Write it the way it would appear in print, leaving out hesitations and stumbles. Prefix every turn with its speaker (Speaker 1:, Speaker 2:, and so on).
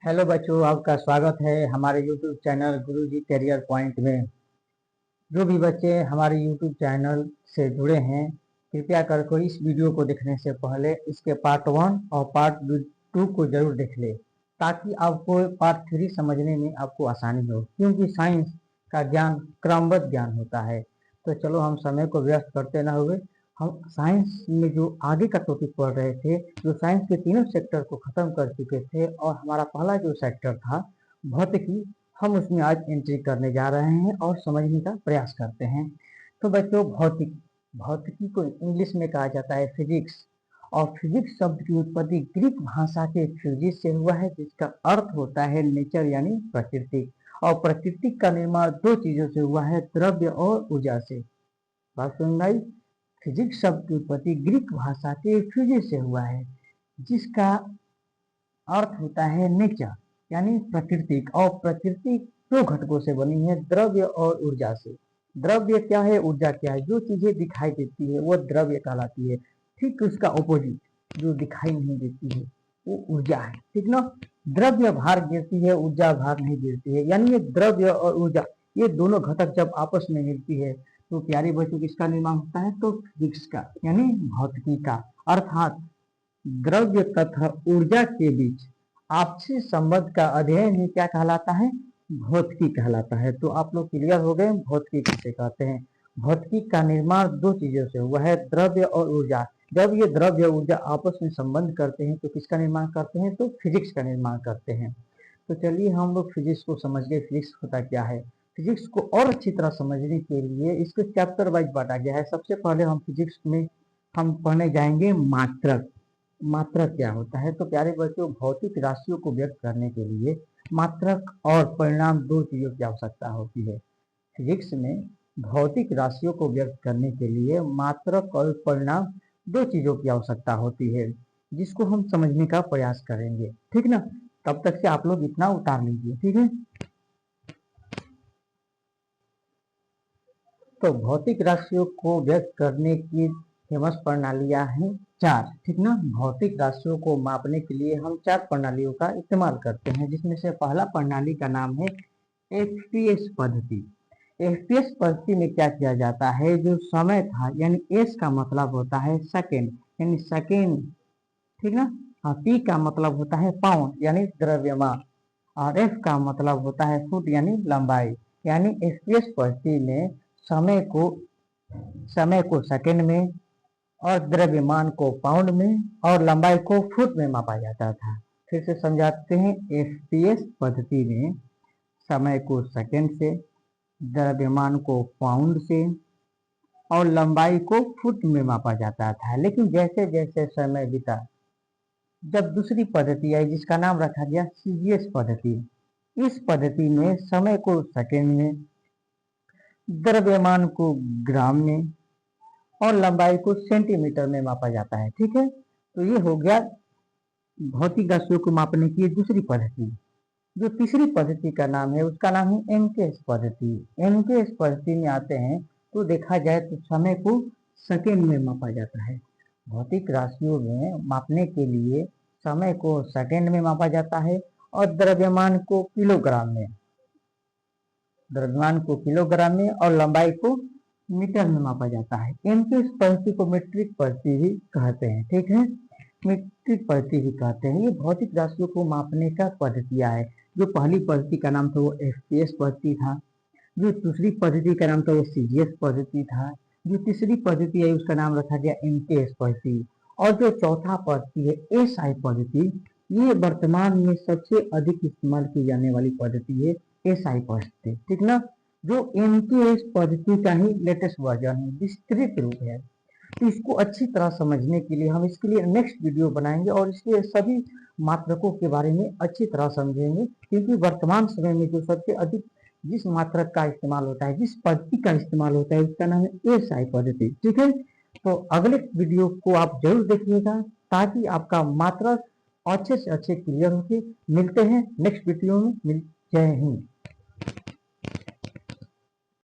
Speaker 1: Hello बच्चों, आपका स्वागत है हमारे YouTube चैनल गुरुजी करियर पॉइंट में। जो भी बच्चे हमारे YouTube चैनल से जुड़े हैं, कृपया करके इस वीडियो को देखने से पहले इसके पार्ट 1 और पार्ट 2 को जरूर देख ले, ताकि आपको पार्ट 3 समझने में आपको आसानी हो, क्योंकि साइंस का ज्ञान क्रमबद्ध ज्ञान होता है। तो चलो हम समय को व्यस्त करते ना हुए हम साइंस में जो आगे का टॉपिक पढ़ रहे थे, जो साइंस के तीनों सेक्टर को खत्म कर चुके थे, और हमारा पहला जो सेक्टर था भौतिकी, हम उसमें आज एंट्री करने जा रहे हैं और समझने का प्रयास करते हैं। तो बच्चों, भौतिकी को इंग्लिश में कहा जाता है फिजिक्स, और फिजिक्स शब्द की उत्पत्ति ग्रीक भाषा के फिजिक्स से हुआ है, जिसका अर्थ होता है नेचर यानी प्रकृति। और प्रकृति का निर्माण दो चीजों से हुआ है, द्रव्य और ऊर्जा से। बात समझ आई? फिजिक्स शब्द की उत्पत्ति ग्रीक भाषा के फिजिक्स से हुआ है, जिसका अर्थ होता है नेचर यानी प्रकृति, और प्रकृति दो घटकों से बनी है, द्रव्य और ऊर्जा से। द्रव्य क्या है, ऊर्जा क्या है? जो चीजें दिखाई देती है वो द्रव्य कहलाती है, ठीक उसका ऑपोजिट जो दिखाई नहीं देती है वो ऊर्जा है, ठीक ना। द्रव्य भार गिरती है, ऊर्जा भार नहीं गिरती है, यानी ये द्रव्य और ऊर्जा ये दोनों घटक जब आपस में मिलती है तो प्यारे बच्चों किसका निर्माण होता है? तो फिजिक्स का यानी भौतिकी का। अर्थात द्रव्य तथा ऊर्जा के बीच आपसी संबंध का अध्ययन ही क्या कहलाता है? भौतिकी कहलाता है। तो आप लोग क्लियर हो गए भौतिकी किसे कहते हैं। भौतिकी का निर्माण दो चीजों से हुआ है, द्रव्य और ऊर्जा। जब ये द्रव्य ऊर्जा आपस में संबंध करते हैं तो किसका निर्माण करते हैं? तो फिजिक्स का निर्माण करते हैं। तो चलिए हम लोग फिजिक्स को समझ गए, फिजिक्स होता क्या है। फिजिक्स को और अच्छी तरह समझने के लिए इसको चैप्टर वाइज बांटा गया है। सबसे पहले हम फिजिक्स में हम पढ़ने जाएंगे मात्रक। मात्रक क्या होता है? तो प्यारे बच्चों, भौतिक राशियों को व्यक्त करने के लिए मात्रक और परिणाम दो चीजों की आवश्यकता होती है। फिजिक्स में भौतिक राशियों को व्यक्त करने के लिए मात्रक और परिणाम दो चीजों की आवश्यकता होती है, जिसको हम समझने का प्रयास करेंगे, ठीक ना। तब तक से आप लोग इतना उतार लीजिए, ठीक है। तो भौतिक राशियों को व्यक्त करने की फेमस प्रणालियां हैं चार, ठीक ना। भौतिक राशियों को मापने के लिए हम चार प्रणालियों का इस्तेमाल करते हैं, जिसमें से पहला प्रणाली का नाम है एफपीएस पद्धति। एफपीएस पद्धति में क्या किया जाता है? जो समय था यानी एस का मतलब होता है सेकेंड यानी सेकेंड, ठीक ना। हाँ, पी का मतलब होता है पाउंड यानी द्रव्यमान, और एफ का मतलब होता है फुट यानी लंबाई। यानी एफपीएस पद्धति में समय को समय को सेकंड में, और द्रव्यमान को पाउंड में, और लंबाई को फुट में मापा जाता था। फिर से समझाते हैं, एफपीएस पद्धति में समय को सेकंड से, द्रव्यमान को पाउंड से, और लंबाई को फुट में मापा जाता था। लेकिन जैसे जैसे समय बीता, जब दूसरी पद्धति आई जिसका नाम रखा गया सीजीएस पद्धति, इस पद्धति में समय को सेकंड में, द्रव्यमान को ग्राम में, और लंबाई को सेंटीमीटर में मापा जाता है, ठीक है। तो ये हो गया भौतिक राशियों को मापने की दूसरी पद्धति। जो तीसरी पद्धति का नाम है उसका नाम है एमकेएस पद्धति। एमकेएस पद्धति में आते हैं तो देखा जाए तो समय को सेकेंड में मापा जाता है। भौतिक राशियों में मापने के लिए समय को सेकेंड में मापा जाता है, और द्रव्यमान को किलोग्राम में, और लंबाई को मीटर में मापा जाता है। इनकी इस पद्धति को मीट्रिक पद्धति भी कहते हैं, ठीक है। मीट्रिक पद्धति भी कहते हैं। ये भौतिक राशियों को मापने का पद्धतियां है। जो पहली पद्धति का नाम था वो एफपीएस पद्धति था, जो दूसरी पद्धति का नाम था वो सीजीएस पद्धति था, जो तीसरी पद्धति है उसका नाम रखा गया एमकेएस पद्धति, और जो चौथा पद्धति है एसआई पद्धति, ये वर्तमान में सबसे अधिक इस्तेमाल की जाने वाली पद्धति है एसआई पद्धति, ठीक ना। जो एमकेएस पद्धति का ही लेटेस्ट वर्जन है, विस्तृत रूप है। तो इसको अच्छी तरह समझने के लिए हम इसके लिए नेक्स्ट वीडियो बनाएंगे, और इसके सभी मात्रकों के बारे में अच्छी तरह समझेंगे, क्योंकि वर्तमान समय में जो सबसे अधिक जिस मात्रक का इस्तेमाल होता है, जिस पद्धति का इस्तेमाल होता है, उसका नाम है एसआई पद्धति, ठीक है। तो अगले वीडियो को आप जरूर देखिएगा, ताकि आपका मात्रक अच्छे से अच्छे क्लियर होके। मिलते हैं नेक्स्ट वीडियो में। जय हिंद।